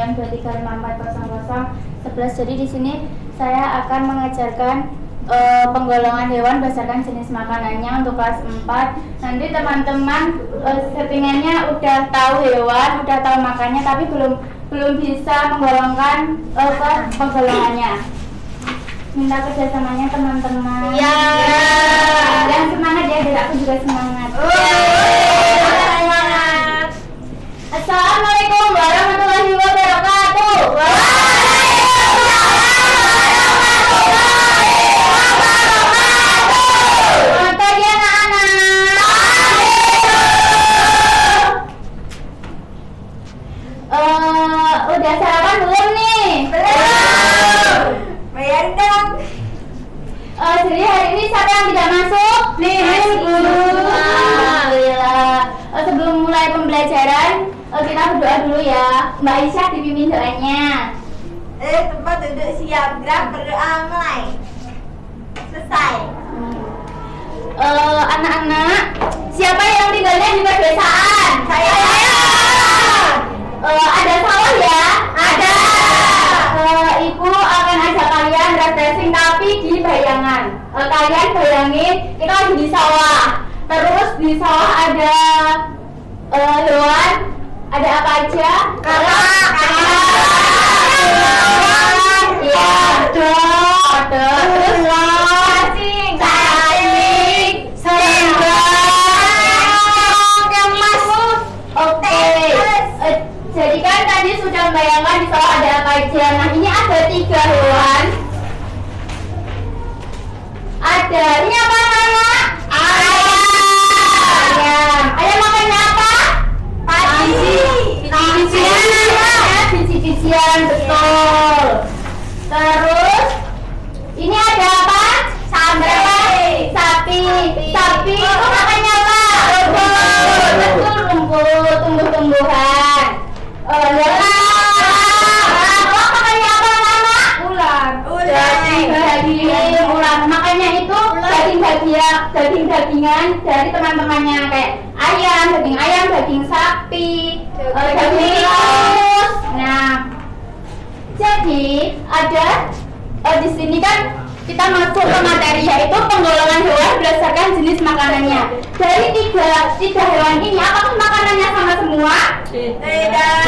yang 2354011. Jadi di sini saya akan mengajarkan penggolongan hewan berdasarkan jenis makanannya untuk kelas 4. Nanti teman-teman settingannya udah tahu hewan, udah tahu makannya, tapi belum bisa menggolongkan penggolongannya. Minta kerjasamanya teman-teman. Iya. Dan semangat ya, biar aku juga semangat. Semangat. Assalamualaikum warahmatullahi wabarakatuh. Selamat pagi anak-anak. Udah sarapan belum nih? Belum. Bayar dong. Jadi hari ini siapa yang tidak masuk? Nih, guru. Alhamdulillah. Sebelum mulai pembelajaran, kita berdoa dulu ya. Mbak Aisyah dipimpin doanya. Tempat duduk siap, gerak berdoa mulai. Selesai. Anak-anak, siapa yang tinggalnya di pedesaan? Saya. Ada sawah ya? Ada. Ibu akan ajak kalian refreshing tapi di bayangan. Kalian bayangin kita lagi di sawah. Terus di sawah ada hewan. Ada apa aja? Kakak. Iya. Ada. Terus cacing. Oke. Jadi kan tadi sudah membayangkan di sawah ada apa aja. Nah ini ada 3 hewan. Ada, ini apa anak? Ayam. Ayam makannya apa? Padi. Biji-bijian, betul. Terus ini ada apa? Sapi. Sapi itu makannya apa? Rumput. Betul, rumput, tumbuh-tumbuhan. Kelak makannya apa anak? Ular. Daging ular. Makanya itu daging-dagingan dari teman-temannya kayak ayam, daging sapi, daging tikus. Nah, jadi ada di sini kan kita masuk ke materi yaitu penggolongan hewan berdasarkan jenis makanannya. Dari tiga hewan ini apakah makanannya sama semua? Tidak.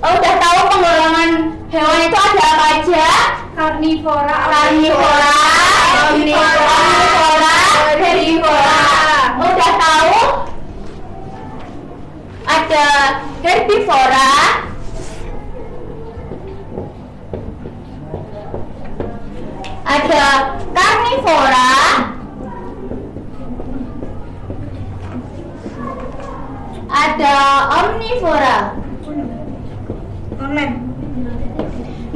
Udah tahu penggolongan hewan itu ada apa aja? Karnivora. Omnivora, herbivora. Udah tahu? Ada herbivora, ada karnivora, ada omnivora.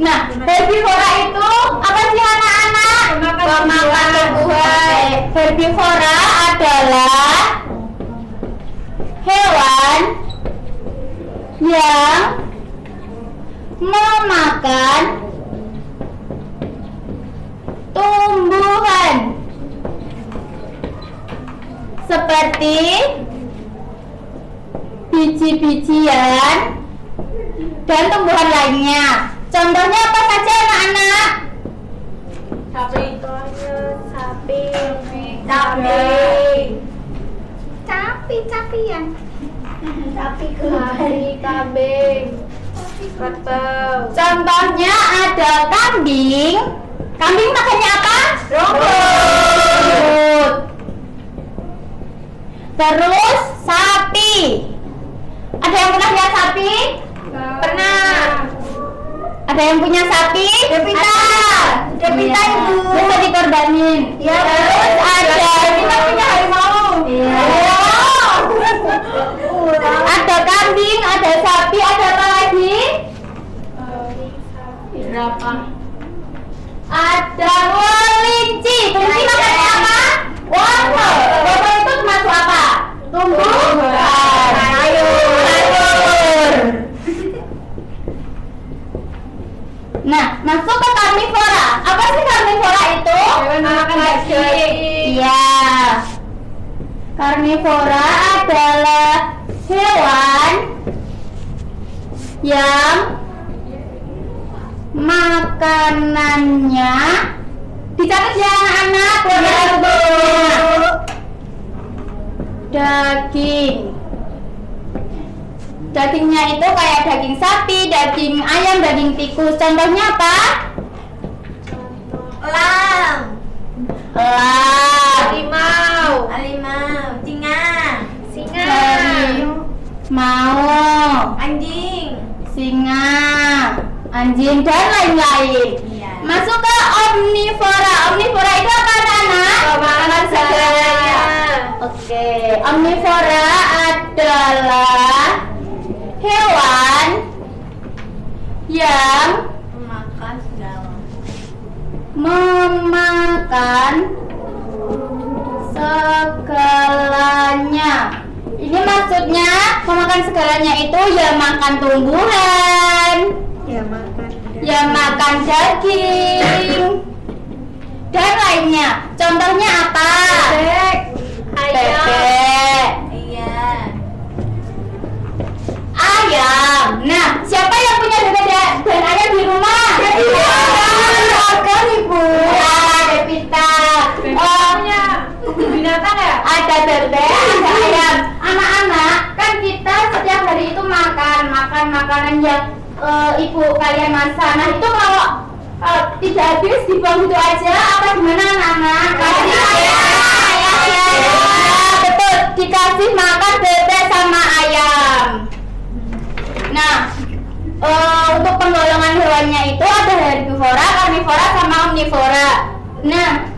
Nah, herbivora itu apa sih anak-anak? Pemakan tumbuhan. Herbivora adalah hewan yang memakan tumbuhan seperti biji-bijian dan tumbuhan lainnya. Contohnya apa saja anak-anak? Sapi. Capian. Sapi, kambing. Contohnya ada kambing. Kambing makannya apa? Rumput. Terus sapi. Ada yang pernah lihat sapi? Pernah. Ada yang punya sapi? Devita ibu. Bisa dikorbanin. Ya. Terus ada Kita punya harimau. Iya. Ada kambing, ada sapi, ada apa lagi? Berapa? Ada kelinci. Kelinci makannya apa? Wortel. Wortel itu termasuk apa? Tumbuhan. Sayur. Nah, masuk ke karnivora. Apa sih karnivora itu? Hewan makan daging. Iya. Karnivora adalah hewan yang makanannya dicatat ya anak-anak. Daging. Dagingnya itu kayak daging sapi, daging ayam, daging tikus. Contohnya apa? Lam. Harimau. Singa. Mau. Anjing. Singa, anjing, dan lain-lain. Iya. Masuk ke omnivora. Omnivora itu apa anak-anak? Makanan segalanya. Oke, omnivora adalah hewan yang Makan segala. memakan segalanya. Ini maksudnya memakan segalanya itu ya makan tumbuhan, Ya makan. ya makan daging, dan lainnya. Contohnya apa? Bebek. Ayam. Bebek, Iya. ayam. Nah, siapa yang punya bebek dan ayam di rumah? Kan ibu. Ya, Devita. Bebeknya binatang ya? Ada bebek, ada ayam. Anak-anak, kan kita setiap hari itu makan makanan yang ibu kalian masak. Nah, itu kalau tidak habis dibuang gitu aja, apa gimana anak-anak? Betul, dikasih makan bebek sama ayam. Nah, untuk penggolongan hewannya itu ada herbivora, karnivora, sama omnivora. Nah,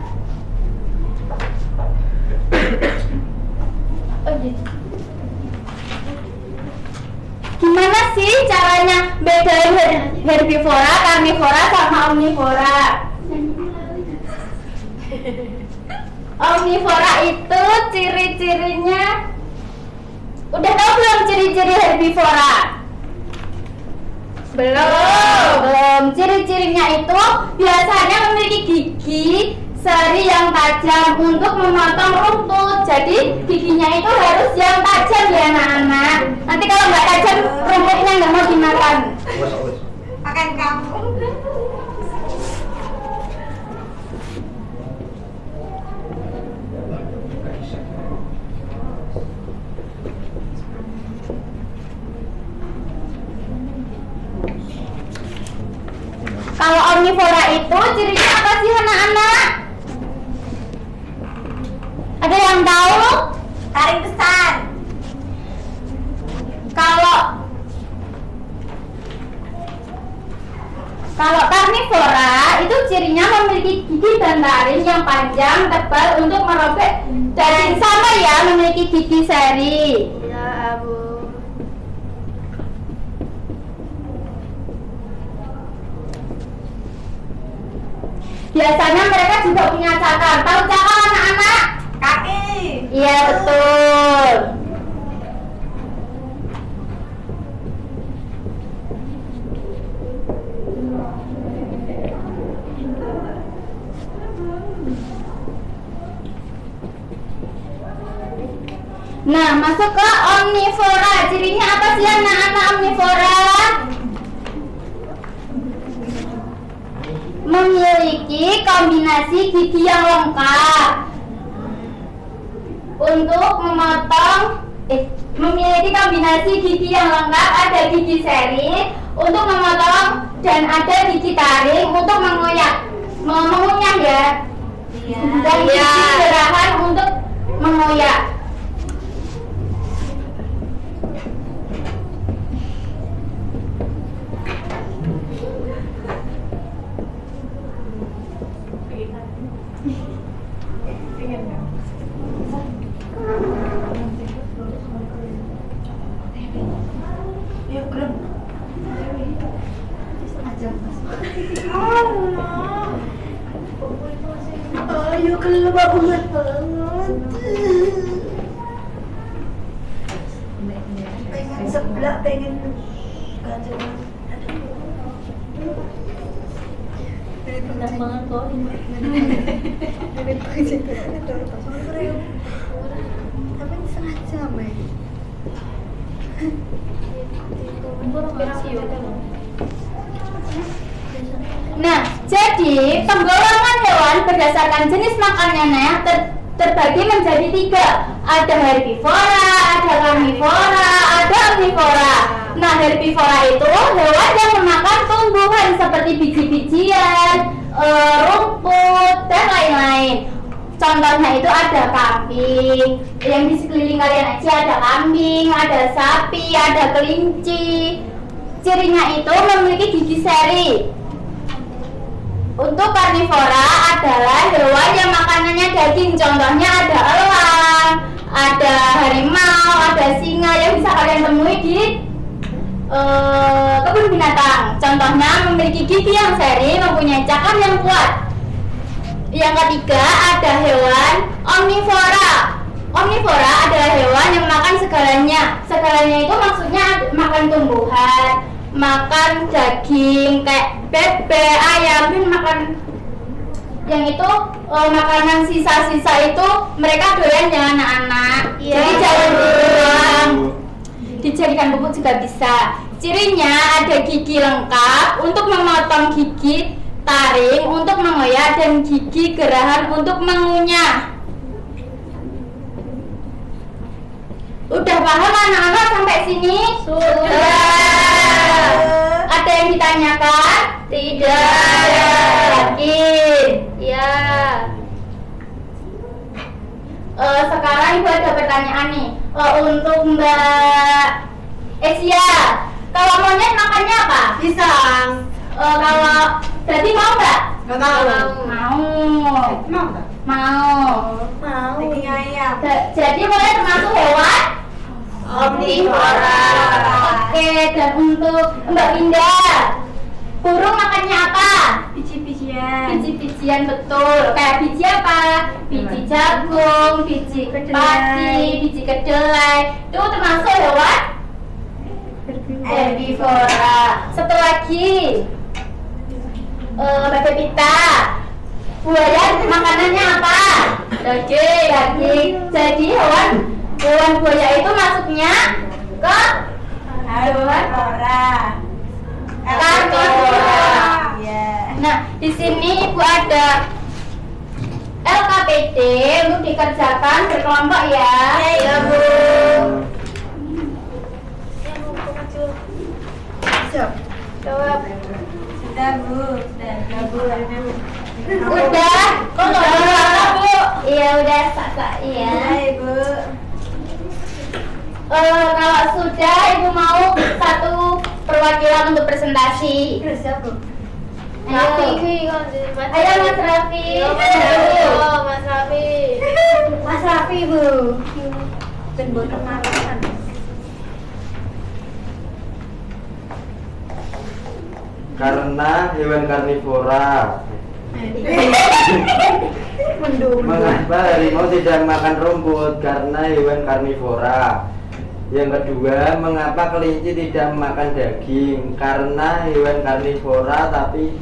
gimana sih caranya bedain herbivora, karnivora, sama omnivora? Omnivora itu ciri-cirinya, udah tahu belum ciri-ciri herbivora? Belum. Ciri-cirinya itu biasanya memiliki gigi seri yang tajam untuk memotong rumput. Jadi giginya itu harus yang tajam ya anak-anak. Nanti kalau nggak tajam rumputnya nggak mau dimakan. Makan kamu. Kalau omnivora itu cirinya apa sih anak-anak? Ada yang tahu? Taring besar. Kalau karnivora itu cirinya memiliki gigi dan taring yang panjang, tebal untuk merobek daging, sama ya, memiliki gigi seri. Ya abu. Biasanya mereka juga punya cakar. Tahu cakar anak-anak? Kaki. Iya betul. Nah, masuk ke omnivora. Cirinya apa sih anak-anak omnivora? Memiliki kombinasi gigi yang lengkap untuk memotong. Memiliki kombinasi gigi yang lengkap, ada gigi seri untuk memotong dan ada gigi taring untuk mengunyah ya. Iya. Dan gigi gerahan untuk mengoyak. Yuk, gerak. Ayo keluar banget. Pengen sebelah, pengen Enak banget kok ini. Tapi setengah jam ya. Nah, jadi penggolongan hewan berdasarkan jenis makanannya terbagi menjadi 3. Ada herbivora, ada karnivora, ada omnivora. Nah, herbivora itu hewan yang memakan tumbuhan seperti biji-bijian, rumput, dan lain-lain. Contohnya itu ada kambing, yang di sekeliling kalian aja ada kambing, ada sapi, ada kelinci. Cirinya itu memiliki gigi seri. Untuk karnivora adalah hewan yang makanannya daging. Contohnya ada elang, ada harimau, ada singa yang bisa kalian temui di kebun binatang. Contohnya memiliki gigi yang seri, mempunyai cakar yang kuat. Yang ketiga ada hewan omnivora. Omnivora adalah hewan yang makan segalanya. Segalanya itu maksudnya makan tumbuhan, makan daging kayak bebek, ayam, dan makan yang itu makanan sisa-sisa itu mereka doyan ya anak-anak. Jadi jangan dibuang, dijadikan pupuk juga bisa. Cirinya ada gigi lengkap untuk memotong gigi taring untuk mengoyak dan gigi gerahan untuk mengunyah. Udah paham anak-anak sampai sini? Sudah. Ada yang ditanyakan? Tidak. Yakin? Ya. Sekarang ibu ada pertanyaan nih. Untuk Mbak Esia, kalau monyet makannya apa? Pisang. Kalau berarti mau nggak? Nggak mau. Mau. Mau nggak? Mau. Mau. Daging ayam. Jadi monyet termasuk hewan Omnivora. Oke, dan untuk Mbak Indah, burung makannya apa? Biji-bijian. Biji-bijian, betul. Kayak biji apa? Biji jagung, biji padi, biji kedelai. Itu termasuk hewan herbivora. Satu lagi, Mbak Pepita, buaya makanannya apa? Daging. Daging. Jadi hewan buaya itu masuknya ke Herbivora. Karnivora. Iya. Nah, di sini ibu ada LKPD untuk dikerjakan berkelompok ya. Iya, Bu. Jawab. Sudah, Bu. Sudah, Bu. Udah. Kok nggak bisa, Bu? Iya, udah sak iya. Hai, Bu. Kalau sudah, ibu mau satu perwakilan untuk presentasi. Terus siapa? Ayo, ayo Mas Raffi. Mas Raffi. Mas Raffi, Bu. Ben buat kenalan. Karena hewan karnivora. Mengapa harimau tidak makan rumput? Karena hewan karnivora. Yang kedua, mengapa kelinci tidak makan daging? Karena hewan karnivora tapi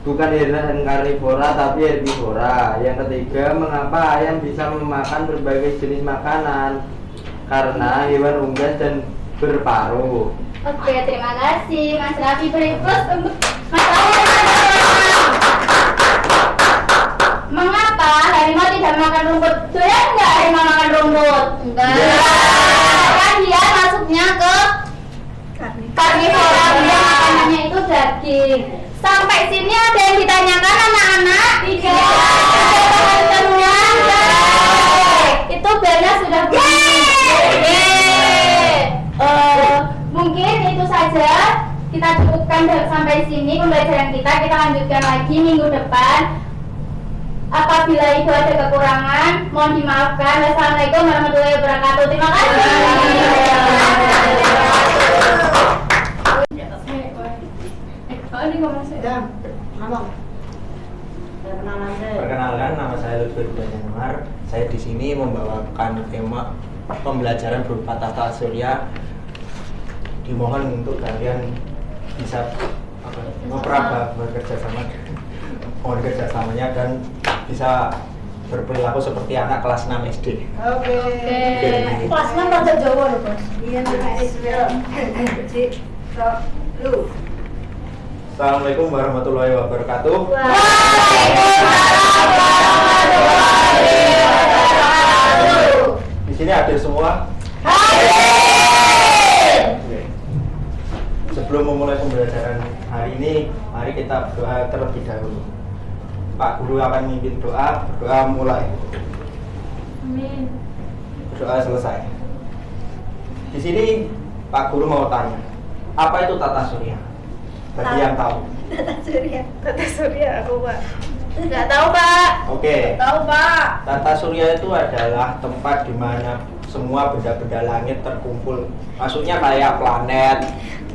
bukan hewan karnivora tapi herbivora. Yang ketiga, mengapa ayam bisa memakan berbagai jenis makanan? Karena hewan unggas dan berparuh. Oke, terima kasih Mas Raffi. Beri plus untuk Mas Raffi. Mengapa harimau tidak makan rumput? Doyan nggak harimau makan rumput? Enggak. Kan dia masuknya ke karnivora, dia makanannya itu daging. Sampai sini ada yang ditanyakan anak-anak? Tidak. Ada semua? Itu belnya sudah bunyi. Mungkin itu saja. Kita cukupkan sampai sini pembelajaran kita. Kita lanjutkan lagi minggu depan. Apabila itu ada kekurangan, mohon dimaafkan. Wassalamualaikum warahmatullahi wabarakatuh. Terima kasih. Perkenalkan, nama saya Lutfi Januar. Saya di sini membawakan tema pembelajaran berupa tata surya. Dimohon untuk kalian bisa bekerja sama, mohon kerjasamanya dan bisa berperilaku seperti anak kelas 6 SD. Oke. Kelas 6 rada Jawa loh, Bos. Iya, Assalamualaikum warahmatullahi wabarakatuh. Di sini hadir semua. Oke. Sebelum memulai pembelajaran hari ini, mari kita berdoa terlebih dahulu. Pak Guru akan memimpin doa. Berdoa mulai. Amin. Berdoa selesai. Di sini Pak Guru mau tanya, apa itu tata surya? Bagi yang tahu. Tata surya aku Pak. Nggak tahu Pak. Oke. Tahu Pak. Tata surya itu adalah tempat di mana semua benda-benda langit terkumpul. Maksudnya kayak planet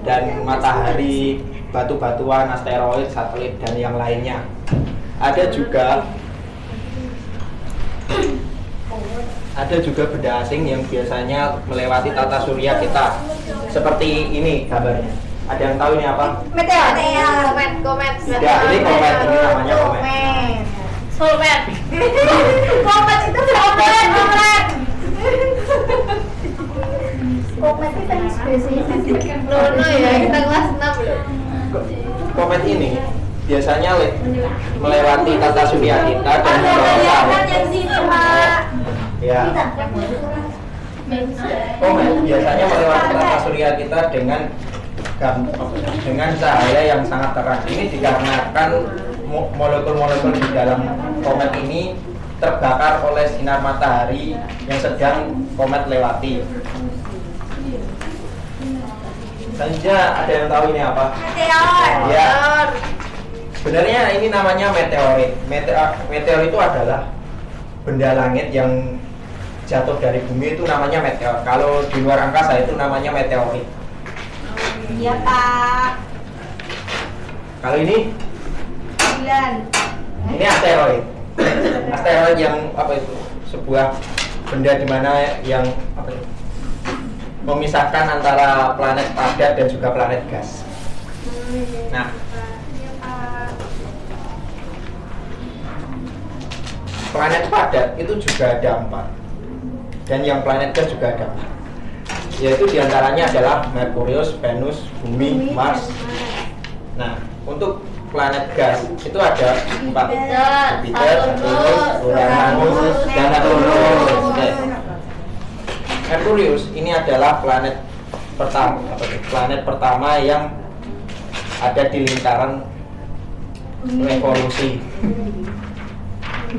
dan matahari, batu-batuan, asteroid, satelit dan yang lainnya. Ada juga benda asing yang biasanya melewati tata surya kita. Seperti ini gambarnya. Ada yang tahu ini apa? Meteor. Komet. Tidak, ini komet, ini namanya komet. Solmet. Komet itu komet. Komet itu kan spesies. Lono ya, kita kelas 6 loh. Komet ini biasanya melewati tata surya kita dan membawa yang situ Pak. ya. Komet biasanya melewati tata surya kita dengan cahaya yang sangat terang. Ini dikarenakan molekul-molekul di dalam komet ini terbakar oleh sinar matahari yang sedang komet lewati. Selanjutnya ada yang tahu ini apa? Meteor. Ya. Sebenarnya ini namanya meteorit. Meteor itu adalah benda langit yang jatuh dari bumi, itu namanya meteor. Kalau di luar angkasa itu namanya meteorit. Iya Pak. Kalau ini 9. ini asteroid. Asteroid yang apa itu? Sebuah benda di mana yang apa itu? Memisahkan antara planet padat dan juga planet gas. Nah, planet padat itu juga ada 4, dan yang planet gas juga ada 4. Yaitu diantaranya adalah Merkurius, Venus, Bumi, Mars. Nah, untuk planet gas itu ada 4: Jupiter, Saturnus, Uranus, dan Neptunus. Merkurius ini adalah planet pertama yang ada di lingkaran revolusi.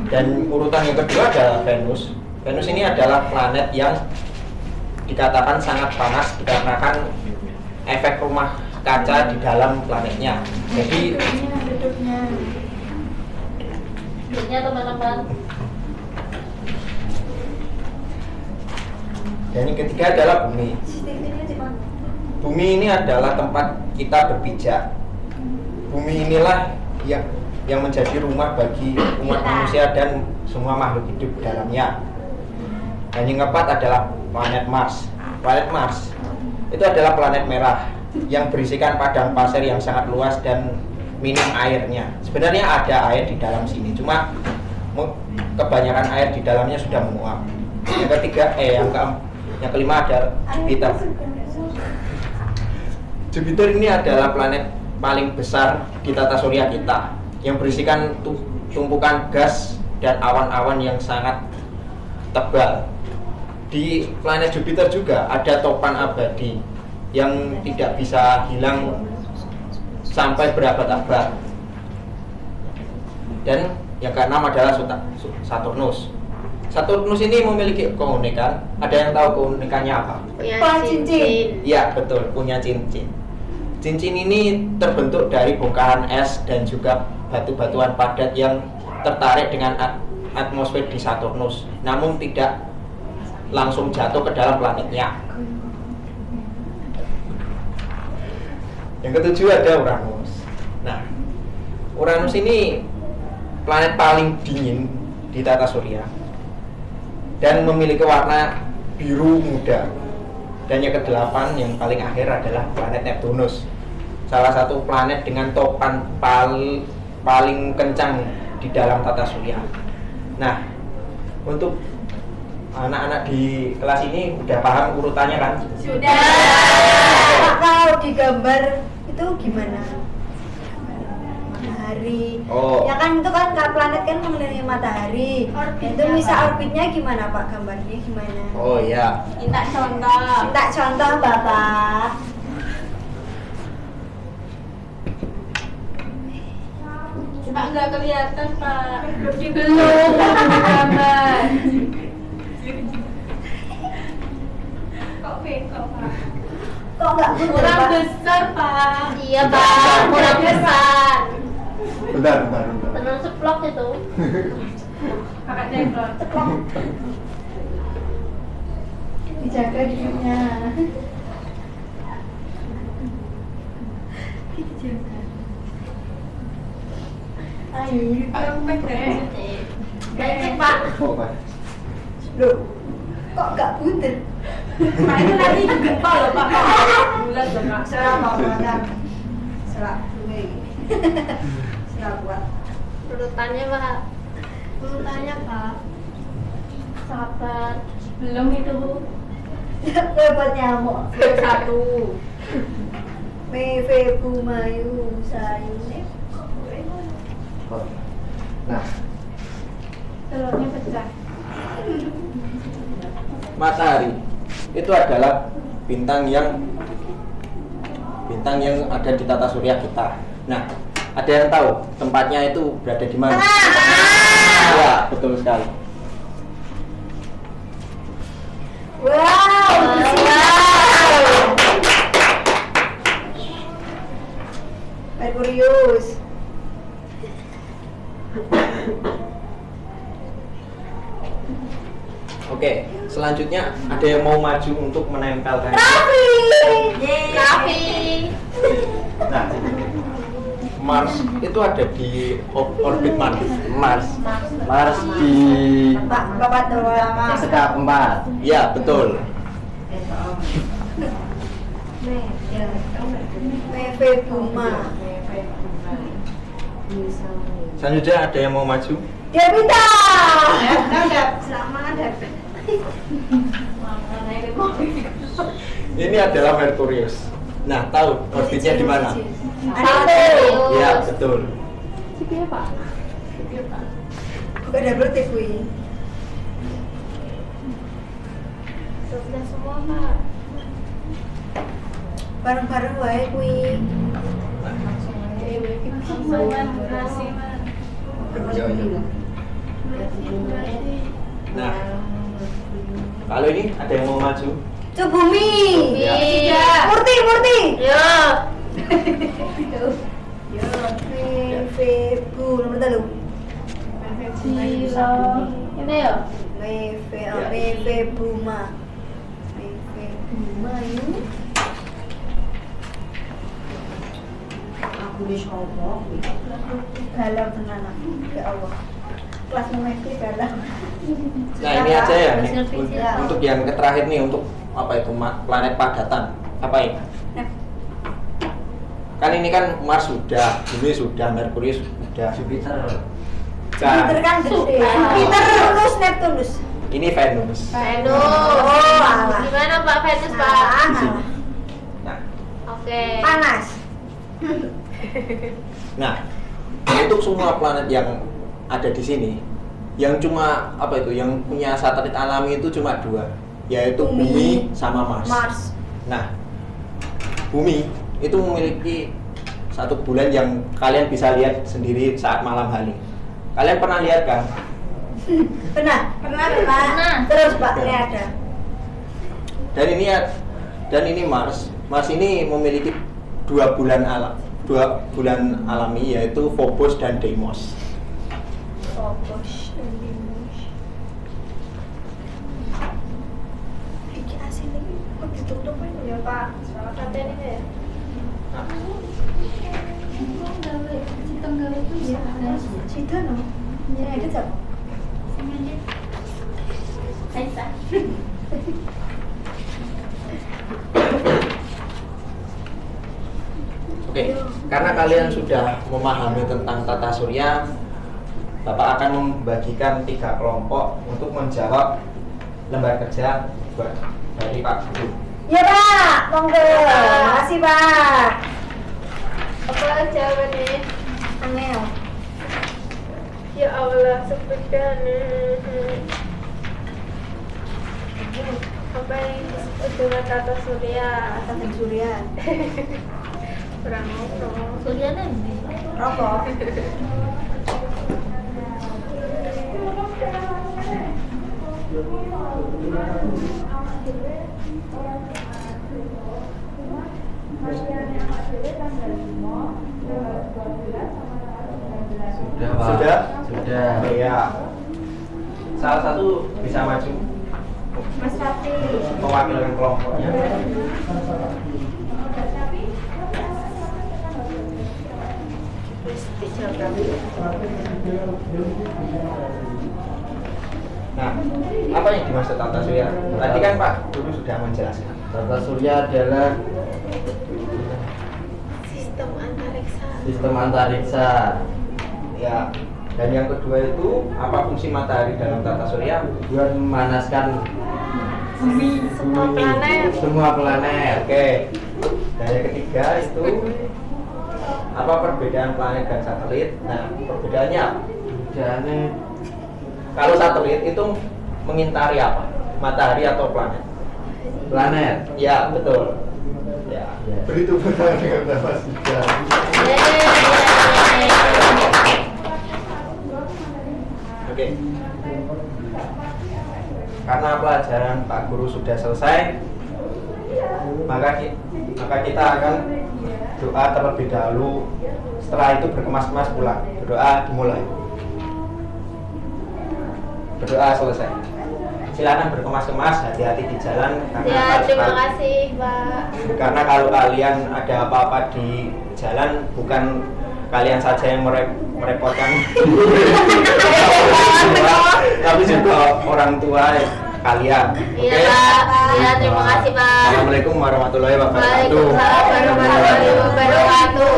Dan urutan yang kedua adalah Venus. Venus ini adalah planet yang dikatakan sangat panas dikarenakan efek rumah kaca di dalam planetnya. Jadi Duduknya teman-teman. dan yang ketiga adalah bumi. Bumi ini adalah tempat kita berpijak. Bumi inilah yang menjadi rumah bagi umat manusia dan semua makhluk hidup di dalamnya. Dan yang keempat adalah planet Mars. Planet Mars itu adalah planet merah yang berisikan padang pasir yang sangat luas dan minim airnya. Sebenarnya ada air di dalam sini, cuma kebanyakan air di dalamnya sudah menguap. Yang kelima adalah Jupiter. Jupiter ini adalah planet paling besar di tata surya kita yang berisikan tumpukan gas dan awan-awan yang sangat tebal. Di planet Jupiter juga ada topan abadi yang tidak bisa hilang sampai berabad-abad. Dan yang keenam adalah Saturnus. Saturnus ini memiliki keunikan. Ada yang tahu keunikannya apa? Punya cincin. Iya, betul, punya cincin. Cincin ini terbentuk dari bongkahan es dan juga batu-batuan padat yang tertarik dengan atmosfer di Saturnus, namun tidak langsung jatuh ke dalam planetnya. Yang ketujuh ada Uranus. Nah, Uranus ini planet paling dingin di tata surya dan memiliki warna biru muda. Dan yang kedelapan yang paling akhir adalah planet Neptunus, salah satu planet dengan topan paling kencang di dalam tata surya. Nah, untuk anak-anak di kelas ini udah paham urutannya kan? Sudah. Kalau 3 gambar itu gimana? Matahari. Oh. Ya kan itu kan planet kan mengelilingi matahari. Itu bisa orbitnya gimana Pak? Gambarnya gimana? Oh ya. Minta contoh. Minta contoh Bapak. Cuma nggak kelihatan Pak. Belum gambar. Kok bengkok Pak? Kok nggak bener Kurang Pak? besar Pak. Iya Bentar, Pak, bentar. kurang besar. Bentar. Tenun seplok itu. Kakak ceplok. Dijaga dirinya. Ayo, Baik Pak. Oh, Pak. loh, kok nggak bunder? Pak itu nanti gempa loh Pak. Bulan loh Pak. Serah Pak Madam. Serah gue. Serah buat. Urutannya Pak. Urutannya Pak. Sabar. Belum itu. Buat nyamuk. Satu. Mei Febu Mayu Sayune. Nah, Telurnya pecah. matahari itu adalah bintang yang ada di tata surya kita. Nah, ada yang tahu tempatnya itu berada di mana? Ya, betul sekali. Wow. Merkurius. Oke, selanjutnya ada yang mau maju untuk menempelkan. Raffi. Nah, Mars itu ada di orbit mana? Mars di Bapak doang. skala 4. Ya, betul. Mei Febu Ma. Selanjutnya ada yang mau maju? Devita. Selamat David. Ini adalah Merkurius. Nah, tahu orbitnya di mana? Satu. Ya, betul. Siapa Pak? Bukan double tick kuwi. Sudah semua Pak. Bareng-bareng wae kuwi. Makasih Nah, kalau ini ada yang mau maju? Cubumi. Iya. Murti. Yo. Mei Febu nomor 3. Cilo. Ini ya. Mei Febu Ma. Mei Febu Ma yuk. Aku wis ngomong. Galau tenan aku. Ya Allah. Kelas memekli galau. Nah, ini aja ya nih. Ya. Untuk yang terakhir nih, untuk apa itu planet padatan. Apa ini? Nah, Kan ini kan Mars sudah, Bumi sudah, Merkurius sudah. Jupiter. Jupiter kan gede. Jupiter Uranus Neptunus. Ini Venus. Venus. Oh, alah. Gimana Pak Venus Pak? Ah, Nah, Oke. panas. nah, untuk semua planet yang ada di sini, yang cuma apa itu, yang punya satelit alami itu cuma 2, yaitu Bumi. Bumi sama Mars. Mars. Nah, Bumi itu memiliki satu bulan yang kalian bisa lihat sendiri saat malam hari. Kalian pernah lihat kan? Pernah. Pernah. Terus Pak, ini ada. Dan ini Mars. Mars ini memiliki 2 bulan alami, yaitu Phobos dan Deimos. Fokus dan Venus. Iki asli kok ditutup ini ya Pak? Ada ini ya. Cita no. Ini ada siapa? Aisyah. Oke, karena kalian sudah memahami tentang tata surya, Bapak akan membagikan 3 kelompok untuk menjawab lembar kerja dari Pak Guru. Ya Pak, monggo. Makasih Pak. sudah nih. Apa yang disebut dengan tata surya? Tata surya. Kurang ngomong. Surya nanti. Rokok. Sudah, Pak. Sudah? Sudah. Ya. Salah satu bisa maju Mas Raffi. untuk mewakilkan kelompoknya. Nah, apa yang dimaksud tata surya? Tadi kan Pak Guru sudah menjelaskan. Tata surya adalah Sistem antariksa. sistem antariksa. Ya. Dan yang kedua itu apa fungsi matahari dalam tata surya? Buat memanaskan Semua planet. semua planet. Oke. Dan yang ketiga itu apa perbedaan planet dan satelit? Nah, perbedaannya apa? Jadi Kalau satelit itu mengintari apa? Matahari atau planet? planet. Ya, betul. Ya. Ya. Beri tepuk tangan dengan Bapak Sudah. Oke. Karena pelajaran Pak Guru sudah selesai, maka kita akan doa terlebih dahulu. Setelah itu berkemas-kemas pulang. Berdoa dimulai. Berdoa selesai. Silakan berkemas-kemas, hati-hati di jalan Ya, terima kasih, Pak. karena kalau kalian ada apa-apa di jalan, bukan kalian saja yang merepotkan tapi juga orang tua kalian. Iya, Oke? Pak. Ya, terima kasih, Pak. Assalamualaikum warahmatullahi wabarakatuh. Waalaikumsalam warahmatullahi wabarakatuh.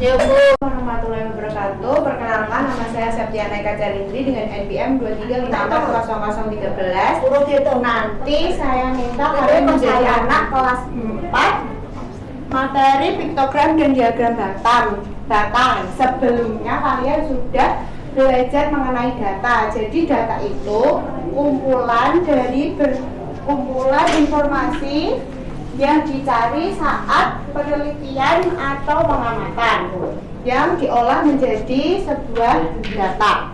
Ya, Bu. Warahmatullahi wabarakatuh. Perkenalkan, nama saya Septiana Eka Jalindri dengan NPM 23540013. Nanti saya minta kalian menjadi anak kelas 4 materi piktogram dan diagram batang. Sebelumnya kalian sudah belajar mengenai data. Jadi data itu kumpulan informasi yang dicari saat penelitian atau pengamatan yang diolah menjadi sebuah data.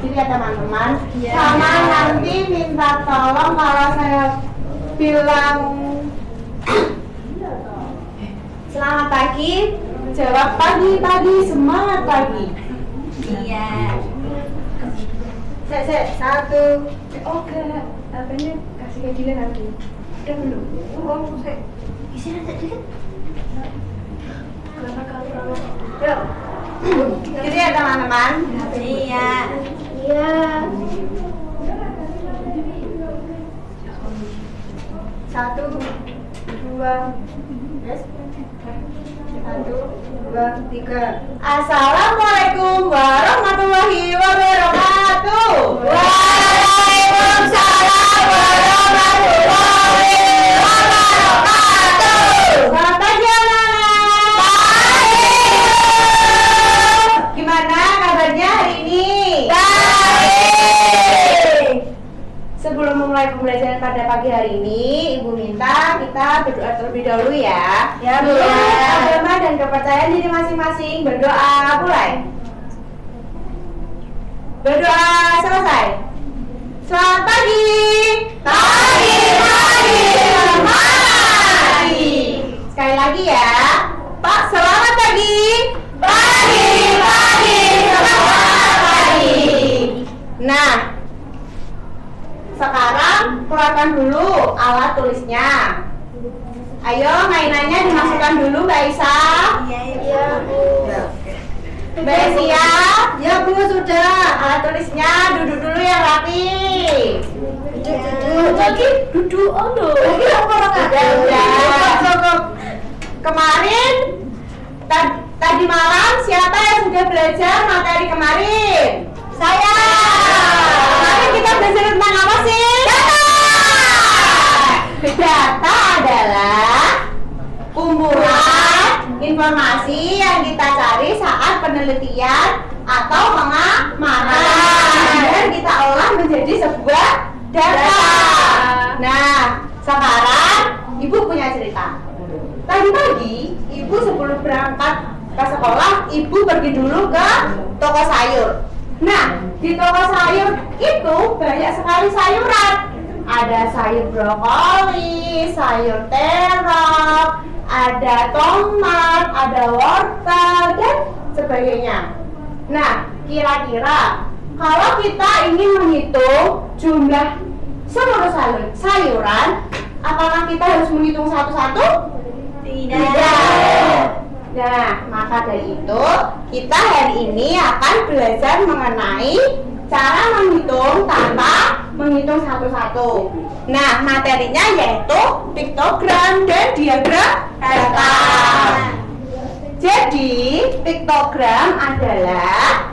Jadi ya teman-teman, sama nanti minta tolong kalau saya bilang selamat pagi, jawab pagi, semangat pagi. Iya. Satu. Oh enggak, apanya kasih kajian nanti. Udah belum? Oh, saya isi nanti dikit. Yuk. Gitu ya teman-teman. Iya. Iya. Satu, dua, tiga. Assalamualaikum warahmatullahi wabarakatuh. Waalaikumsalam warahmatullahi wabarakatuh. Selamat pagi anak-anak. Gimana kabarnya hari ini? Baik. Sebelum memulai pembelajaran pada pagi hari ini, Ibu minta kita berdoa terlebih dahulu ya. Ya, Bu. Agama dan kepercayaan diri masing-masing. Berdoa mulai. Berdoa selesai. Selamat pagi. Pagi. Selamat pagi. Sekali lagi ya. Pak, selamat pagi. Pagi. Selamat pagi. Nah, sekarang keluarkan dulu alat tulisnya. Ayo mainannya dimasukkan dulu Mbak Isa. Iya, Bu. Mbak siap? Ya Bu, sudah. Alat tulisnya duduk dulu yang rapi. Duduk. Lagi duduk lagi orang udah. Kemarin tadi malam siapa yang sudah belajar materi kemarin? Saya. Kemarin kita belajar tentang apa sih? Data adalah kumpulan informasi yang kita cari saat penelitian atau pengamatan. Kemudian kita olah menjadi sebuah data. Nah, sekarang ibu punya cerita. Tadi pagi ibu sebelum berangkat ke sekolah, ibu pergi dulu ke toko sayur. Nah, di toko sayur itu banyak sekali sayuran. Ada sayur brokoli, sayur terong, ada tomat, ada wortel, dan sebagainya. Nah, kira-kira kalau kita ingin menghitung jumlah seluruh sayuran, apakah kita harus menghitung satu-satu? Tidak. Nah, maka dari itu kita hari ini akan belajar mengenai cara menghitung tanpa menghitung satu-satu. Nah, materinya yaitu piktogram dan diagram data. Jadi, piktogram adalah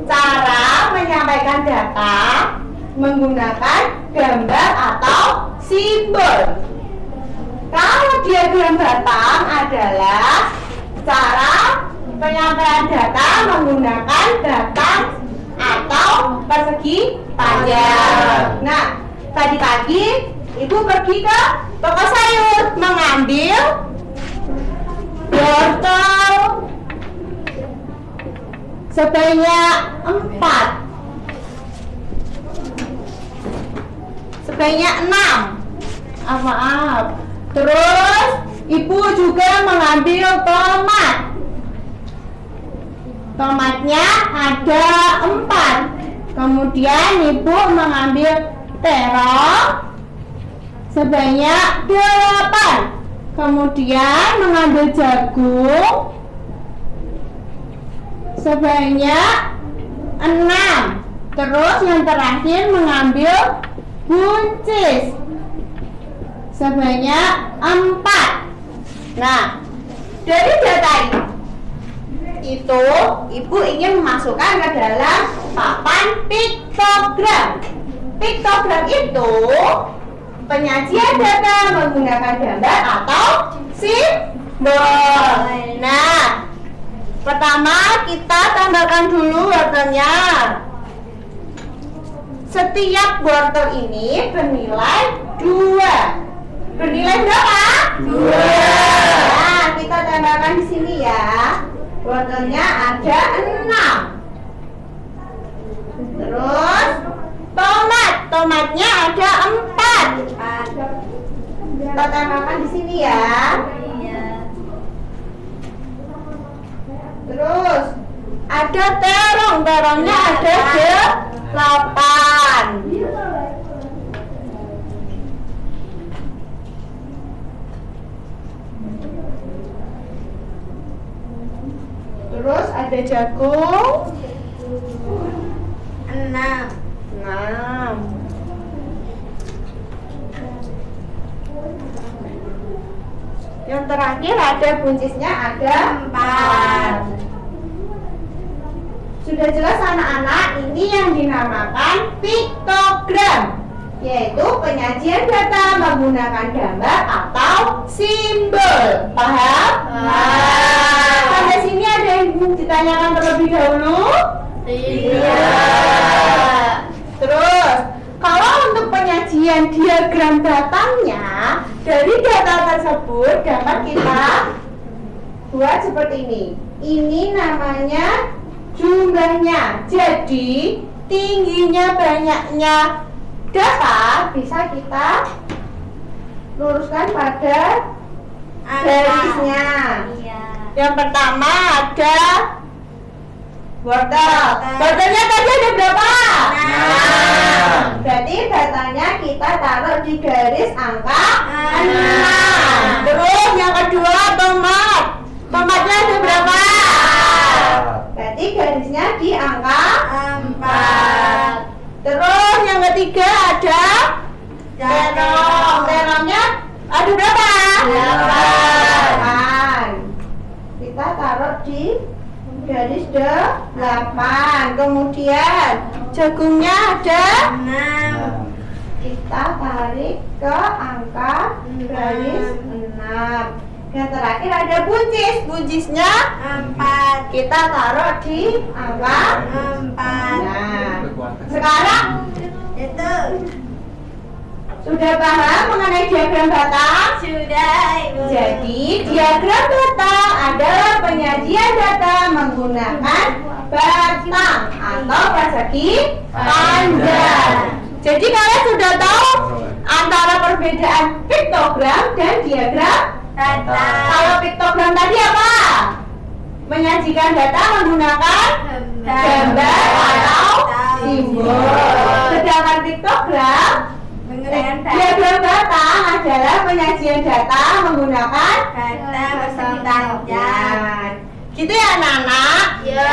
cara menyampaikan data menggunakan gambar atau simbol. Kalau diagram batang adalah cara penyampaian data menggunakan batang atau persegi panjang. Nah, tadi pagi ibu pergi ke toko sayur mengambil wortel sebanyak 6. Maaf. Terus ibu juga mengambil tomat. Tomatnya ada 4. Kemudian ibu mengambil terong sebanyak 8. Kemudian mengambil jagung sebanyak 6. Terus yang terakhir mengambil buncis sebanyak 4. Nah, dari data itu ibu ingin memasukkan ke dalam papan piktogram. Piktogram itu penyajian data menggunakan gambar atau simbol. Nah, pertama kita tambahkan dulu wortelnya. Setiap wortel ini bernilai 2. Bernilai berapa? 2. Nah, kita tambahkan di sini ya. Wortelnya ada 6. Terus tomatnya ada 4. Kita tambahkan di sini ya. Terus ada terongnya ada 8. Terus ada jagung 6. Yang terakhir ada buncisnya ada 4. Sudah jelas anak-anak, ini yang dinamakan piktogram, yaitu penyajian data menggunakan gambar atau simbol. Paham? Sampai sini ada yang ditanyakan terlebih dahulu? Tidak. Terus, kalau untuk penyajian diagram batangnya, dari data tersebut dapat kita buat seperti ini. Ini namanya jumlahnya. Jadi tingginya banyaknya data bisa kita luruskan pada garisnya. Yang pertama ada wortel. Wortelnya tadi ada berapa? 6. Berarti datanya kita taruh di garis angka 6. Terus yang kedua tomat. Tomatnya ada berapa? Berarti garisnya di angka 4. Terus yang ketiga ada terong. Terongnya ada berapa? 8. Kita taruh di garis 8. Kemudian jagungnya ada 6. Kita tarik ke angka garis 6. Yang terakhir ada buncis. Buncisnya 4. Kita taruh di angka 4. Nah, sekarang Itu. sudah paham mengenai diagram batang? Sudah, Ibu. Jadi diagram batang adalah penyajian data menggunakan batang atau persegi panjang. Jadi kalian sudah tahu antara perbedaan piktogram dan diagram Batang. Kalau piktogram tadi apa? Menyajikan data menggunakan gambar atau simbol. Sedangkan piktogram Menggunakan diagram batang adalah penyajian data menggunakan kata persegi panjang. Gitu ya anak-anak? Ya.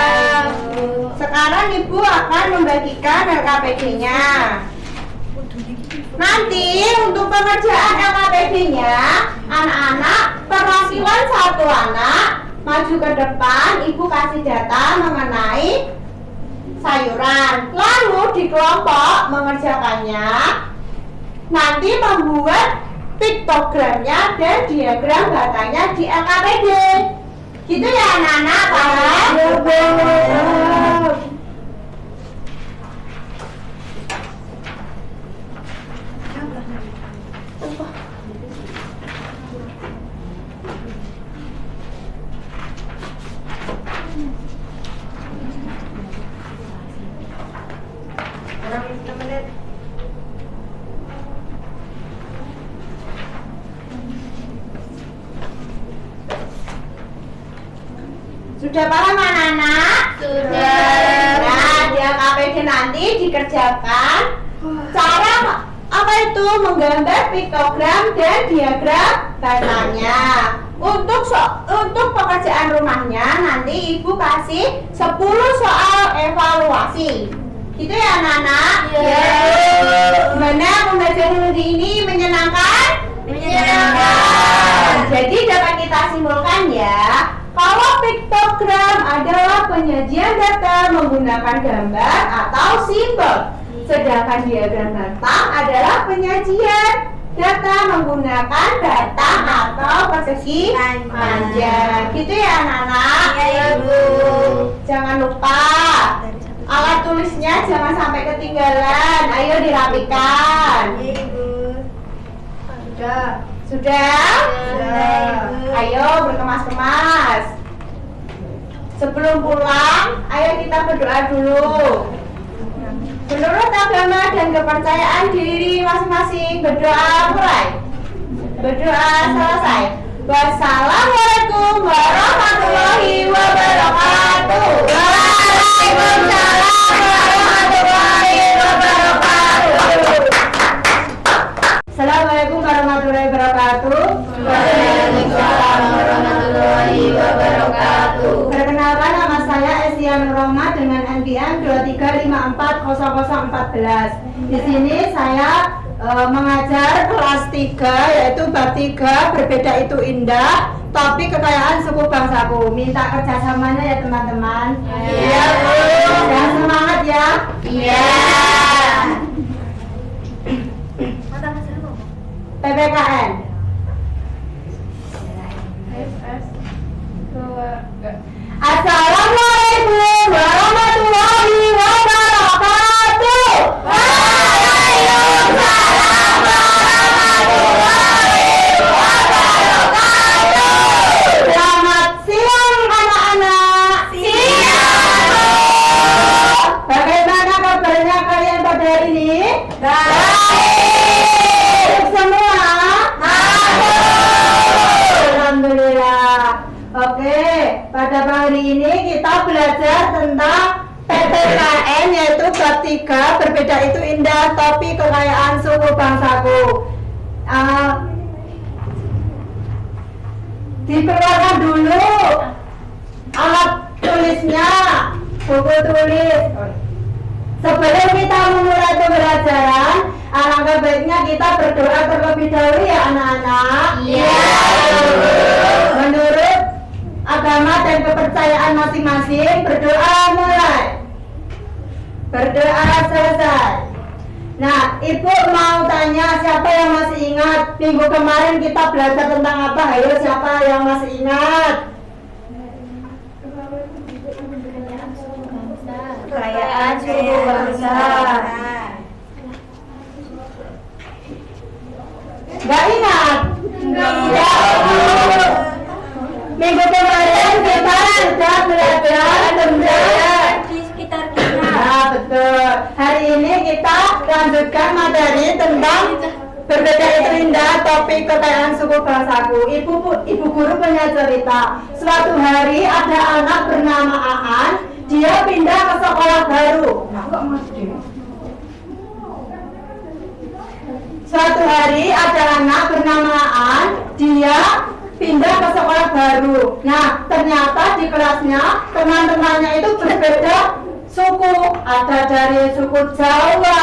Sekarang ibu akan membagikan LKPD-nya. Nanti untuk pengerjaan LKPD-nya, anak-anak perwakilan satu anak maju ke depan, ibu kasih data mengenai sayuran. Lalu di kelompok mengerjakannya, nanti membuat piktogramnya dan diagram batangnya di LKPD. Gitu ya anak-anak, paham? Sudah paham anak-anak? Sudah. Nah, di LKPD nanti dikerjakan cara apa itu menggambar piktogram dan diagram batangnya. Untuk pekerjaan rumahnya nanti ibu kasih 10 soal evaluasi. Gitu ya anak-anak? Iya. Gimana pembelajaran hari ini menyenangkan? Menyenangkan. Jadi dapat kita simpulkan ya, kalau piktogram adalah penyajian data menggunakan gambar atau simbol, sedangkan diagram batang adalah penyajian data menggunakan batang atau persegi panjang. Gitu ya anak-anak? Iya, Ibu. Jangan lupa alat tulisnya jangan sampai ketinggalan. Ayo dirapikan. Iya, Ibu. Sudah. Sudah? Sudah, Ibu. Ayo berkemas-kemas. Sebelum pulang, ayo kita berdoa dulu. Menurut agama dan kepercayaan diri masing-masing, berdoa mulai. Berdoa selesai. Wassalamualaikum warahmatullahi wabarakatuh. Waalaikumsalam warahmatullahi wabarakatuh. Assalamualaikum warahmatullahi wabarakatuh. Waalaikumsalam warahmatullahi wabarakatuh. Perkenalkan, nama saya Esian Roma dengan NPM 235400414. Di sini saya mengajar kelas 3 yaitu bab 3 berbeda itu indah, topik kekayaan suku bangsaku. Minta kerjasamanya ya teman-teman. Iya, Bu. Dan semangat ya. Iya. PPKN. Assalamualaikum warahmatullahi wabarakatuh. Waalaikumsalam warahmatullahi wabarakatuh. Selamat siang anak-anak. Siang. Bagaimana kabarnya kalian pada hari ini? Baik. Semua? Masuk. Alhamdulillah. Oke, pada hari ini kita belajar tentang PPKN yaitu bab 3 berbeda itu indah, topik kekayaan suku bangsaku. Dikeluarkan dulu alat tulisnya, buku tulis. Sebelum kita memulai pembelajaran, alangkah baiknya kita berdoa terlebih dahulu ya anak-anak. Iya. Menurut agama dan kepercayaan masing-masing, berdoa mulai. Berdoa selesai. Nah, Ibu mau tanya siapa yang masih ingat minggu kemarin kita belajar tentang apa? Ayo, siapa yang masih ingat? Perayaan suku bangsa. Gak ingat? Enggak. Minggu kemarin kita sudah belajar tentang Di sekitar kita. Nah, betul. Hari ini kita lanjutkan materi tentang berbeda itu indah, topik kekayaan suku bangsaku. Ibu guru punya cerita. Suatu hari ada anak bernama Aan, dia pindah ke sekolah baru. Suatu hari ada anak bernama Aan, dia pindah ke sekolah baru. Nah, ternyata di kelasnya teman-temannya itu berbeda suku. Ada dari suku Jawa,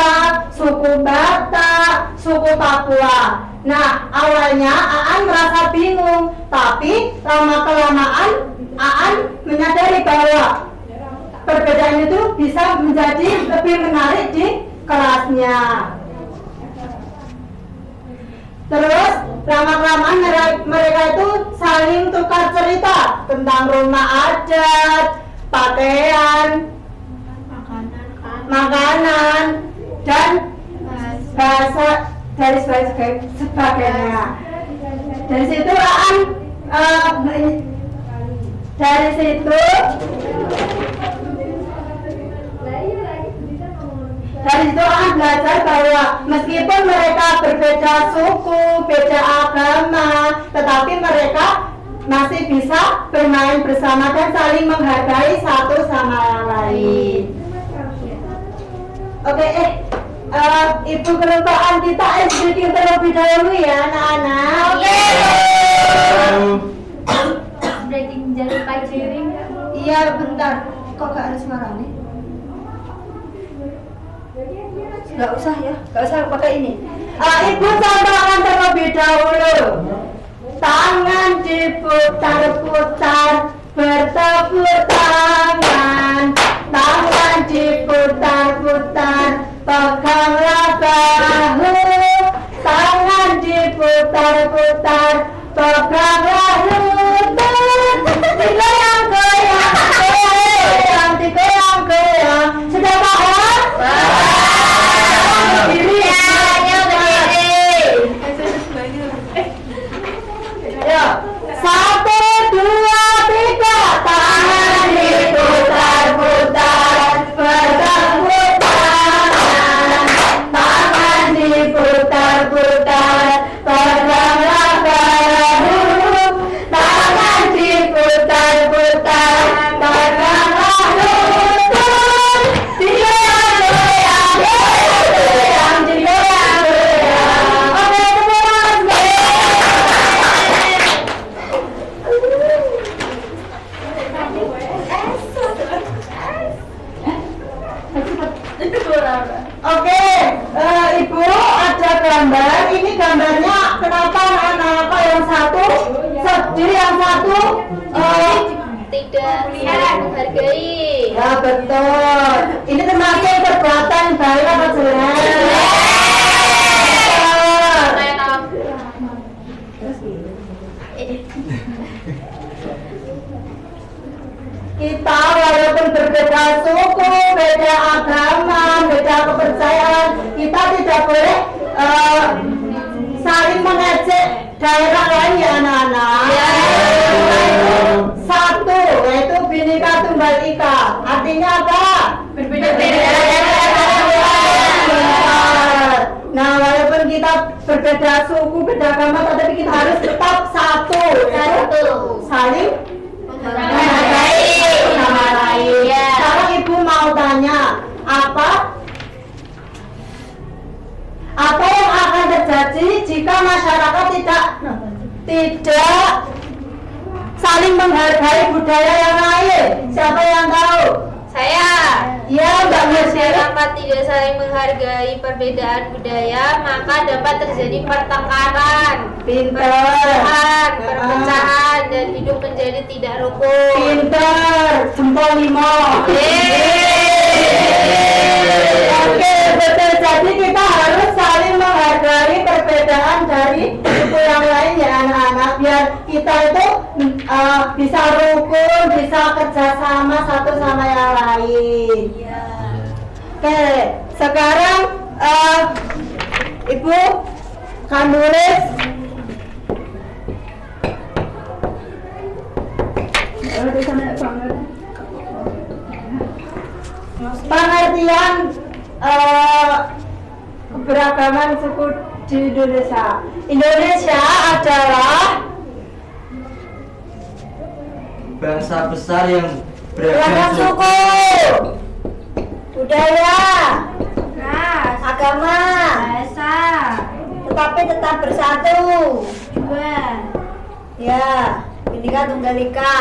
suku Batak, suku Papua. Nah, awalnya Aan merasa bingung, tapi lama-kelamaan Aan menyadari bahwa perbedaan itu bisa menjadi lebih menarik di kelasnya. Terus lama-kelamaan mereka itu saling tukar cerita tentang rumah adat, pakaian, makanan, dan bahasa dari sebagainya. Dari situ Aan belajar bahwa meskipun mereka berbeda suku, beda agama, tetapi mereka masih bisa bermain bersama dan saling menghargai satu sama yang lain. Oke, Ibu kelupaan kita breaking terlebih dahulu ya anak-anak. Oke. Breaking jalur paciring. Iya, bentar. Kok gak ada suara nih? Gak usah ya, gak usah pakai ini. Ibu contohkan terlebih dahulu. Tangan diputar-putar, bertepuk tangan. Tangan diputar-putar, peganglah bahu. Tangan diputar-putar, peganglah lutut. Digoyang-goyang, goyang, digoyang-goyang. Sudah paham? Berdiri ya, Yo, 1, 2, 3, tangan diputar-putar, bertepuk tangan. Tangan diputar-putar, peganglah bahu. Tangan diputar-putar, peganglah lutut. Digoyang-goyang, goyang, digoyang-goyang. Oke, teman-teman. Oke, Ibu ada gambar. Ini gambarnya kenapa anak-anak kok yang satu sedih, yang satu Tidak saling menghargai. ya betul. Ini termasuk perbuatan baik apa jelek? Kita walaupun berbeda suku, beda agama, beda kepercayaan, kita tidak boleh saling mengejek daerah lain ya anak-anak. Satu, yaitu Bhinneka Tunggal Ika. Artinya apa? Berbeda. Nah, walaupun kita berbeda suku, beda agama, tetapi kita harus tetap satu. Saling menghargai sama lain. Sekarang Ibu mau tanya, apa yang akan terjadi jika masyarakat tidak saling menghargai budaya yang lain? Siapa yang tahu? Saya. Ya, Mbak Mercy. Masyarakat tidak saling menghargai perbedaan budaya, maka dapat terjadi pertengkaran, Pinter. perpecahan, dan hidup menjadi tidak rukun. Pinter. Jempol 5. Oke, betul. Jadi kita biar kita itu bisa rukun, bisa kerjasama satu sama yang lain. Iya. Oke, sekarang Ibu akan nulis pengertian keberagaman suku di Indonesia. Indonesia adalah bangsa besar yang beragam beragam suku, budaya, Ras. agama, Bahasa. tetapi tetap bersatu. Dua. Ya, Bhinneka Tunggal Ika.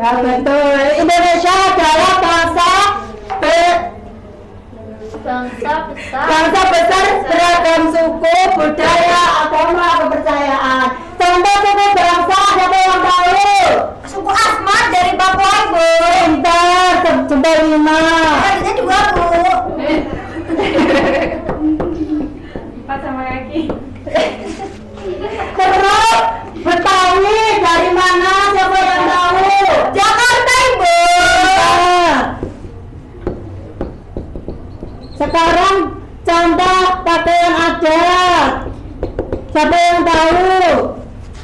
Ya betul. Indonesia adalah bangsa Bangsa besar. beragam suku, budaya, agama, kepercayaan. Contoh suku bangsa siapa yang tahu? Suku Asmat dari Papua, Ibu. Pintar, coba 5. Tadinya 2, Bu. 4 sama kaki. Terus Betawi dari mana? Siapa yang tahu? Jakarta, Ibu. Pintar. Sekarang contoh pakaian adat. Siapa yang tahu?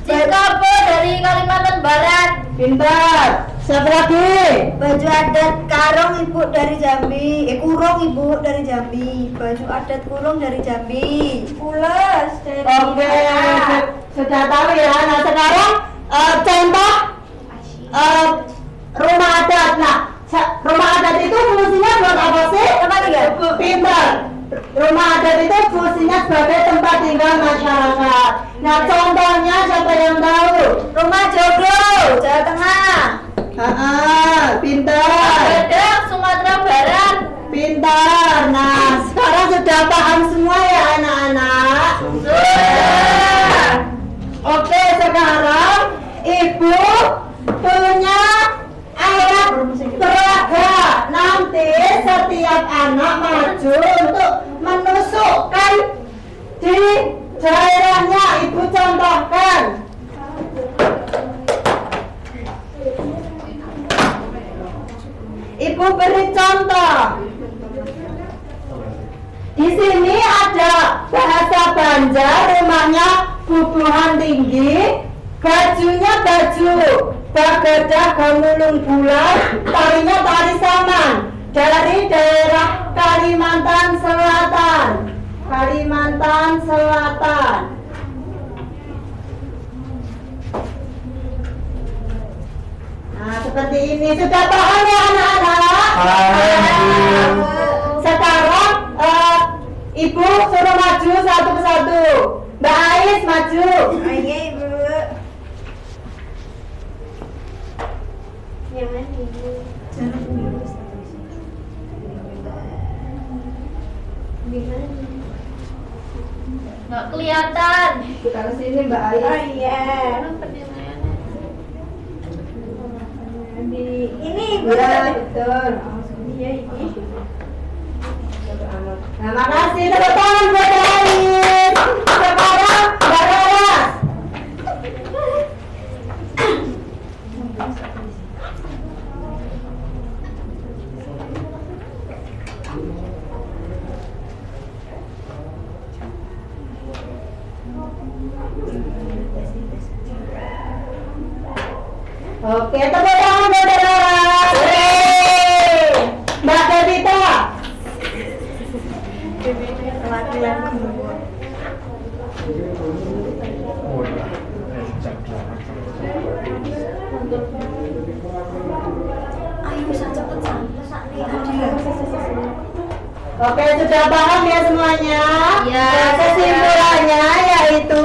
Cikapo dari Kalimantan Barat. Pintar. Siapa lagi? Baju adat Karong, Ibu, dari Jambi. Kurung, Ibu, dari Jambi. Baju adat Kurung dari Jambi. Pules dari Oke, sudah tahu ya. Nah sekarang contoh rumah adat. Nah, rumah adat itu fungsinya buat apa sih? Tempat tinggal. Pintar. Rumah adat itu fungsinya sebagai tempat tinggal masyarakat. Nah contohnya siapa yang tahu? Rumah Joglo, Jawa Tengah. Pintar. Badak, Sumatera Barat. Pintar. Nah sekarang sudah paham semua ya anak-anak? Sudah. Oke, sekarang Ibu punya ayat peraga. Nanti setiap anak maju untuk menusukkan di daerahnya. Ibu contohkan. Ibu beri contoh. Di sini ada bahasa Banjar, rumahnya Bubuhan Tinggi, bajunya baju Bagadah Gamulung Bulan, tarinya tari saman dari daerah Kalimantan Selatan. Kalimantan Selatan. Nah, seperti ini. Sudah paham ya anak-anak? Paham. Sekarang Ibu suruh maju satu persatu. Mbak Ais maju. Iya, Ibu. Yang mana, Ibu? Nggak kelihatan. Kita ke sini Mbak Ais. Oh iya. Ini Ibu. Iya, betul. Iya, Ibu. Nah, makasih tepuk tangan buat Ais. Sekarang Mbak Laras. Oke, tepuk tangan buat Laras. Mbak Devita. Perwakilan guru. Ayo bisa cepet sampai Oke, sudah paham ya semuanya? Ya, Nah, kesimpulannya yaitu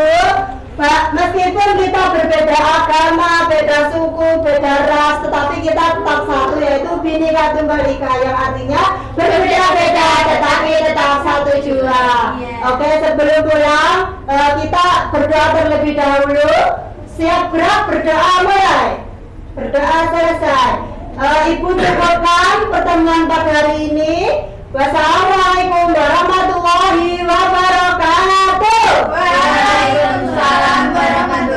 meskipun kita berbeda agama, beda suku, beda ras, tetapi kita tetap satu, yaitu Bhinneka Tunggal Ika, yang artinya berbeda-beda tetapi tetap satu jua. Iya. Oke, sebelum pulang kita berdoa terlebih dahulu. Siap gerak, berdoa mulai. Berdoa selesai. Ibu cukupkan pertemuan pada hari ini. Wassalamualaikum warahmatullahi wabarakatuh. Waalaikumsalam warahmatullahi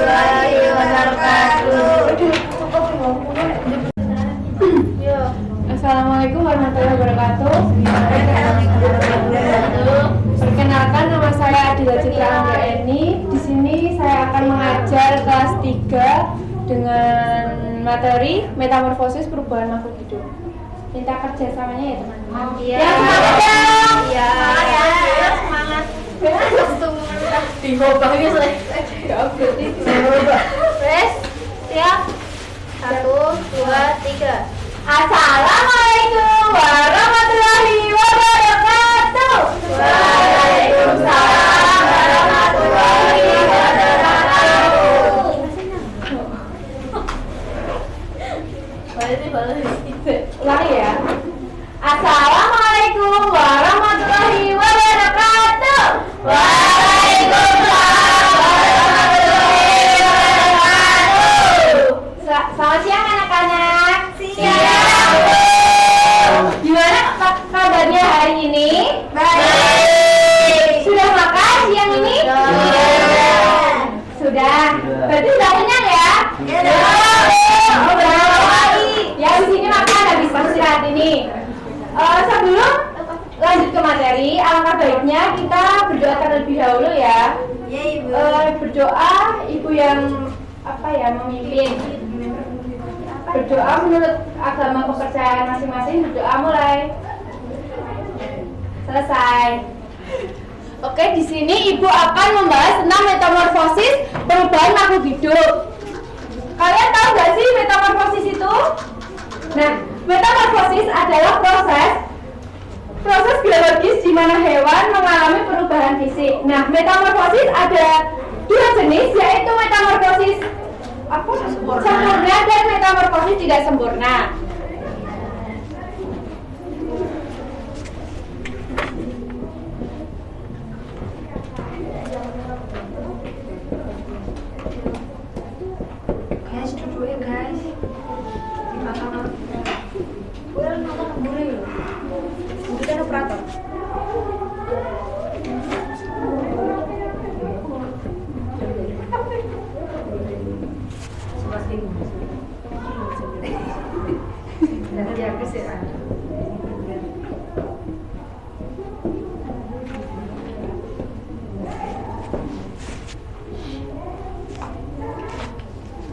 ketiga dengan materi metamorfosis perubahan makhluk hidup. Minta kerjasamanya ya teman-teman. Iya. Ya, semangat dong. Iya. Semangat. Diubah gitu. Res, siap. 1, 2, 3. Assalamualaikum warahmatullahi wabarakatuh. Waalaikumsalam warahmatullahi wabarakatuh. Ulangi ya. Assalamualaikum warahmatullahi wabarakatuh. Waalaikumsalam warahmatullahi wabarakatuh. Selamat siang anak-anak. Gimana kabarnya hari ini? Baik. Sudah makan siang ini? Sudah. Berarti sudah kenyang ya? Sudah. Ya di sini makan habis istirahat ini. Sebelum lanjut ke materi, alangkah baiknya kita berdoa terlebih dahulu ya. Ya, Ibu. Berdoa ibu yang memimpin. Berdoa menurut agama kepercayaan masing-masing. Berdoa mulai. Selesai. Oke, di sini ibu akan membahas tentang metamorfosis perubahan makhluk hidup. Kalian tahu nggak sih metamorfosis itu? Nah, metamorfosis adalah proses biologis di mana hewan mengalami perubahan fisik. Nah, metamorfosis ada dua jenis, yaitu metamorfosis sempurna dan metamorfosis tidak sempurna. Guys, duduk ya guys. Udah nonton keburu ya. Udah kan operator.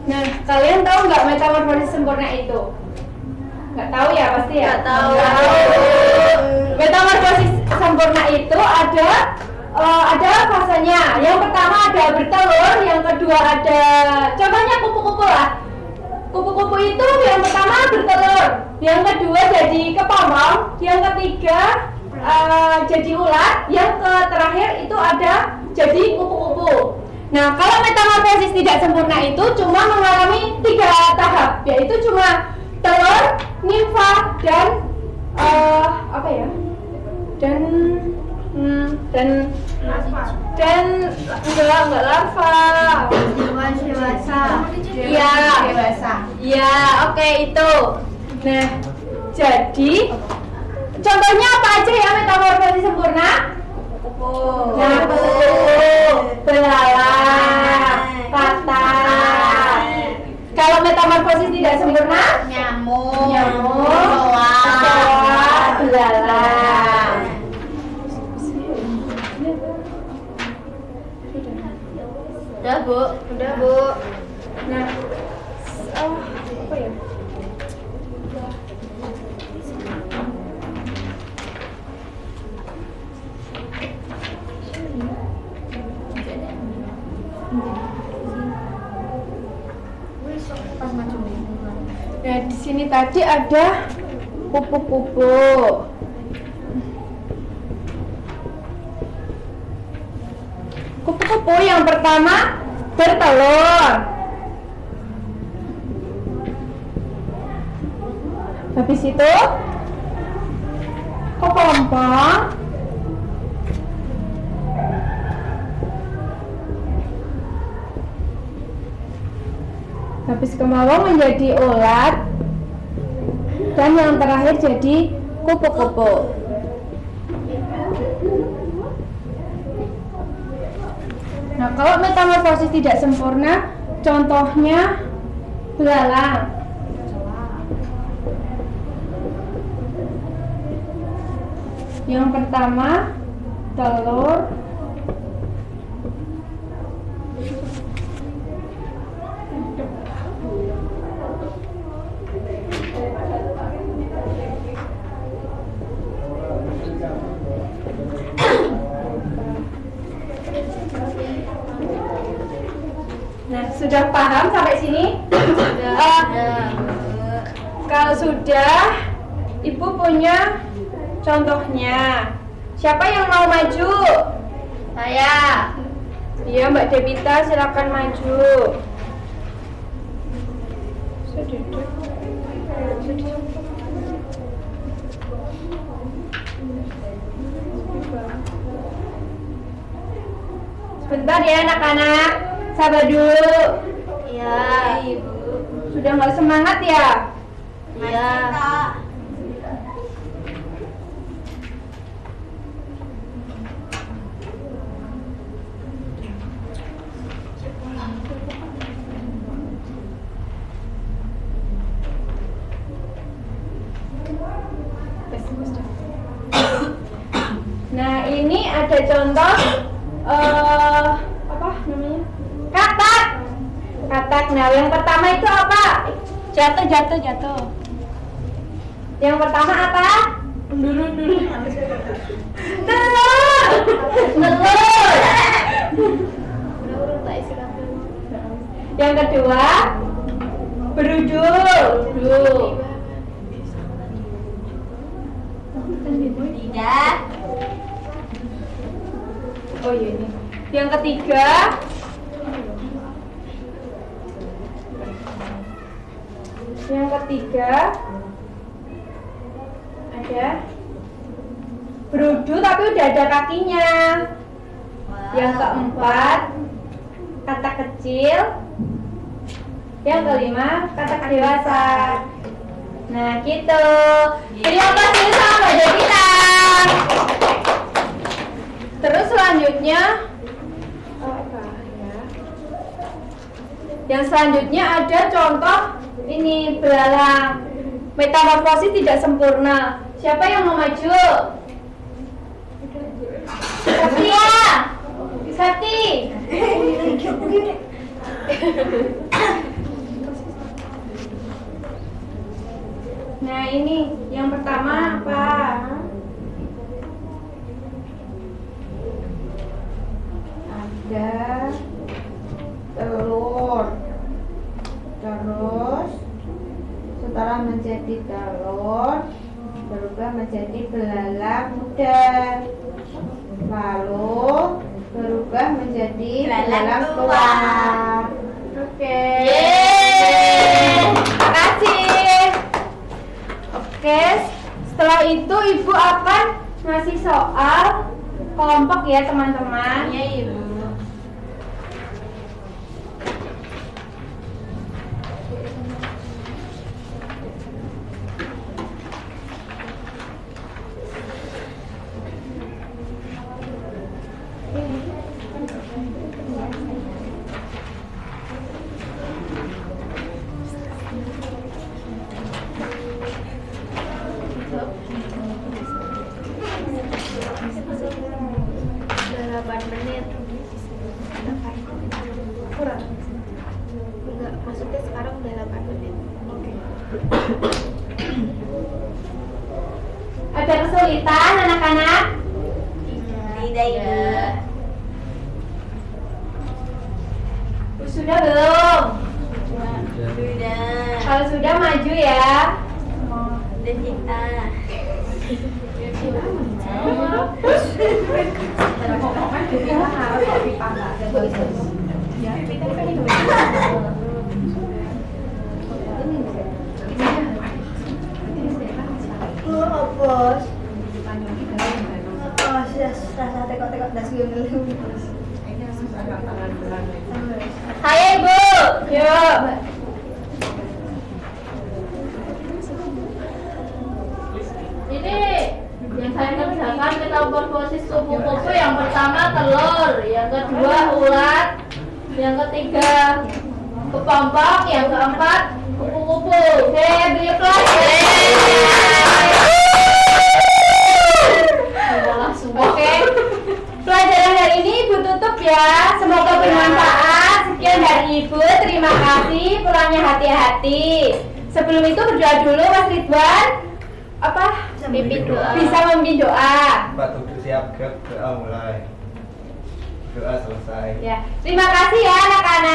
Nah, kalian tahu nggak metamorfosis sempurna itu? Nggak tahu ya pasti ya? Nggak tahu. Metamorfosis sempurna itu ada fasenya. Yang pertama ada bertelur, yang kedua ada contohnya kupu-kupu lah. Kupu-kupu itu yang pertama bertelur, yang kedua jadi kepompong, yang ketiga jadi ulat, yang terakhir itu ada jadi kupu-kupu. Nah, kalau metamorfosis tidak sempurna itu cuma mengalami 3 tahap, yaitu cuma telur, nimfa, dan enggak larva. Dewasa. Iya. Dewasa. Iya, oke itu. Nah, jadi contohnya apa aja ya metamorfosis sempurna? Nah, belalang, katak. Kalau metamorfosis tidak sempurna? Nyamuk, kecoa, belalang. Udah, Bu. Udah, Bu. Nah, apa ya? Nah, di sini tadi ada kupu-kupu. Kupu-kupu yang pertama bertelur. Habis itu kepompong. Habis kepompong menjadi ulat. Dan yang terakhir jadi kupu-kupu. Nah, kalau metamorfosis tidak sempurna, contohnya belalang. Yang pertama telur. Nah, sudah paham sampai sini? Kalau sudah, Ibu punya contohnya. Siapa yang mau maju? Saya. Iya, Mbak Devita, silakan maju. Sebentar ya anak-anak, sabar dulu. Iya, Ibu. Sudah nggak semangat ya? Iya. Nah, ini ada contoh apa namanya? Katak. Katak. Nah, yang pertama itu apa? Jatuh. Yang pertama apa? Dulu. Telur. Yang kedua, berujul. Tidak. Oh iya ini. Yang ketiga, ada berudu tapi udah ada kakinya. Yang keempat, katak kecil. Yang kelima, katak dewasa. Nah gitu. Terima kasih sama Mbak Devita. Terus selanjutnya apa ya? Yang selanjutnya ada contoh ini belalang. Metamorfosis tidak sempurna. Siapa yang mau maju? Satria. Sati. Nah ini yang pertama apa? Ada telur. Terus setelah menjadi telur berubah menjadi belalang muda. Lalu berubah menjadi belalang tua. Oke. Terima kasih. Oke, setelah itu Ibu akan ngasih soal kelompok ya teman-teman. Iya, Ibu. Enggak, maksudnya sekarang udah 8 menit. Ada kesulitan anak-anak? Tidak, Ibu. Sudah belum? Sudah. Kalau sudah maju ya. Dan kita. Bos. Rasa tekok-tekok das dulu. Hai Ibu. Yuk. Ini yang saya kerjakan metamorfosis kupu-kupu. Yang pertama telur, yang kedua ulat, yang ketiga kepompong, yang keempat kupu-kupu. Oke, beri aplaus. Oke, pelajaran hari ini Ibu tutup ya. Semoga bermanfaat. Sekian dari Ibu. Terima kasih. Pulangnya hati-hati. Sebelum itu berdoa dulu, Mas Ridwan. Apa? Pimpin doa. Bisa memimpin doa. Pak duduk siap, gerak, doa mulai. Doa selesai. Ya, terima kasih ya anak-anak.